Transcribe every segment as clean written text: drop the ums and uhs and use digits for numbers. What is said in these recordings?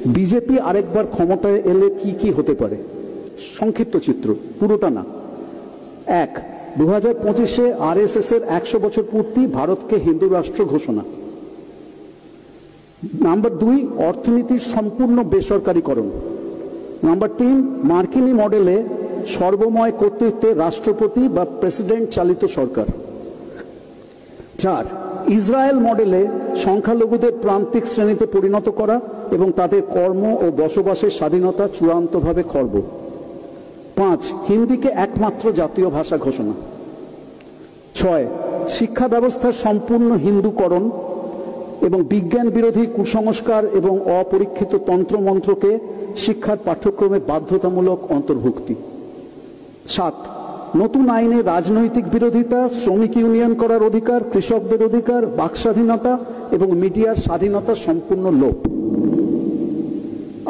BJP আরেকবার ক্ষমতায় এলে কি কি হতে পারে? সংক্ষিপ্ত চিত্র, পুরোটা না। 1, 2025-এ আরএসএস এর 100 বছর পূর্তি, ভারতকে হিন্দু রাষ্ট্র ঘোষণা। নাম্বার 2, অর্থনীতির সম্পূর্ণ বেসরকারীকরণ। নাম্বার 3, মার্কিনী মডেলে সর্বময় কর্তৃত্বে রাষ্ট্রপতি বা প্রেসিডেন্ট চালিত সরকার। 4, ইসরায়েল মডেলে সংখ্যালঘুদের প্রান্তিক শ্রেণীতে পরিণত করা এবং তাদের কর্ম ও বসবাসের স্বাধীনতা চূড়ান্তভাবে খর্ব। 5, হিন্দিকে একমাত্র জাতীয় ভাষা ঘোষণা। 6, শিক্ষা ব্যবস্থার সম্পূর্ণ হিন্দুকরণ এবং বিজ্ঞান বিরোধী কুসংস্কার এবং অপরীক্ষিত তন্ত্রমন্ত্রকে শিক্ষার পাঠ্যক্রমে বাধ্যতামূলক অন্তর্ভুক্তি। 7, নতুন আইনে রাজনৈতিক বিরোধিতা, শ্রমিক ইউনিয়ন করার অধিকার, কৃষকদের অধিকার, বাক স্বাধীনতা এবং মিডিয়ার স্বাধীনতা সম্পূর্ণ লোপ।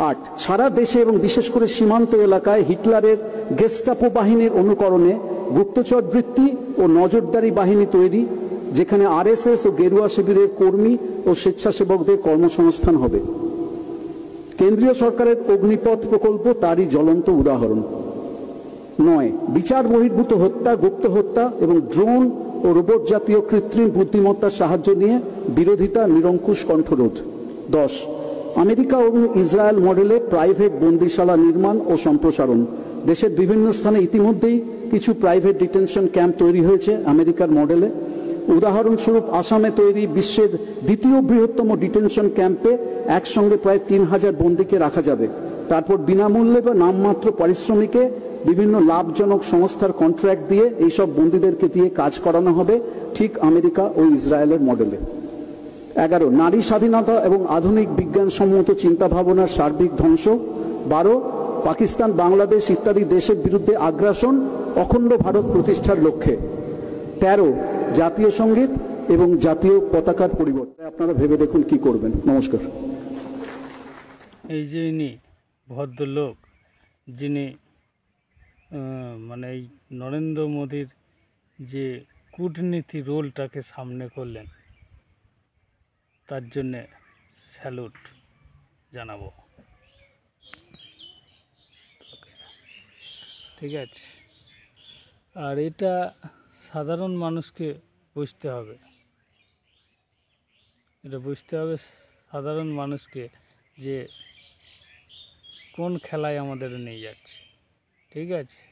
8, সারা দেশে এবং বিশেষ করে সীমান্ত এলাকায় হিটলারের গেস্টাপো বাহিনীর অনুকরণে গুপ্তচর বৃত্তি ও নজরদারি বাহিনী তৈরি, যেখানে আরএসএস ও গেরুয়া শিবিরের কর্মী ও স্বেচ্ছাসেবকদের কর্মসংস্থান হবে। কেন্দ্রীয় সরকারের অগ্নিপথ প্রকল্প তারই জ্বলন্ত উদাহরণ। 9, বিচার বহির্ভূত হত্যা, গুপ্ত হত্যা এবং ড্রোন ও রোবট জাতীয় কৃত্রিম বুদ্ধিমত্তার সাহায্য নিয়ে বিরোধিতা নিরঙ্কুশ কণ্ঠরোধ। 10, আমেরিকা এবং ইসরায়েল মডেলে প্রাইভেট বন্দিশালা নির্মাণ ও সম্প্রসারণ। দেশের বিভিন্ন স্থানে ইতিমধ্যেই কিছু প্রাইভেট ডিটেনশন ক্যাম্প তৈরি হয়েছে আমেরিকার মডেলে। উদাহরণস্বরূপ আসামে তৈরি বিশ্বের দ্বিতীয় বৃহত্তম ডিটেনশন ক্যাম্পে একসঙ্গে প্রায় 3000 বন্দীকে রাখা যাবে। তারপর বিনামূল্যে বা নামমাত্র পারিশ্রমিকে বিভিন্ন লাভজনক সংস্থার কন্ট্রাক্ট দিয়ে এইসব বন্দীদেরকে দিয়ে কাজ করানো হবে, ঠিক আমেরিকা ও ইসরায়েলের মডেলে। 11, নারী স্বাধীনতা এবং আধুনিক বিজ্ঞানসম্মত চিন্তাভাবনার সার্বিক ধ্বংস। 12, পাকিস্তান, বাংলাদেশ ইত্যাদি দেশের বিরুদ্ধে আগ্রাসন, অখণ্ড ভারত প্রতিষ্ঠার লক্ষ্যে। 13, জাতীয় সঙ্গীত এবং জাতীয় পতাকার পরিবর্তন। আপনারা ভেবে দেখুন কি করবেন। নমস্কার। এই যে ইনি ভদ্রলোক, যিনি মানে এই নরেন্দ্র মোদীর যে কূটনীতি রোলটাকে সামনে করলেন, তার জন্যে স্যালুট জানাবো। ঠিক আছে, আর এটা সাধারণ মানুষকে বুঝতে হবে, এটা বুঝতে হবে সাধারণ মানুষকে যে কোন খেলায় আমাদের নিয়ে যাচ্ছে। ঠিক আছে,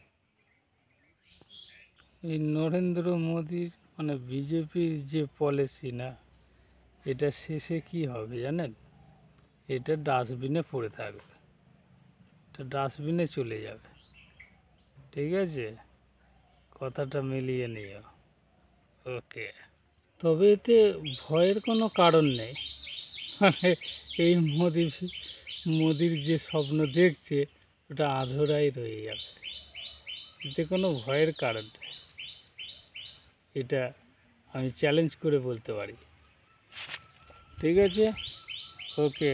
এই নরেন্দ্র মোদীর মানে বিজেপির যে পলিসি না, এটা শেষে কি হবে জানেন? এটা ডাস্টবিনে পড়ে থাকবে, এটা ডাস্টবিনে চলে যাবে। ঠিক আছে, কথাটা মিলিয়ে নিও। ওকে, তবে এতে ভয়ের কোনো কারণ নেই। মানে এই মোদির যে স্বপ্ন দেখছে ওটা আধরাই রয়ে যাবে, এতে কোনো ভয়ের কারণ নেই। এটা আমি চ্যালেঞ্জ করে বলতে পারি। ঠিক আছে, ওকে,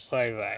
বাই বাই।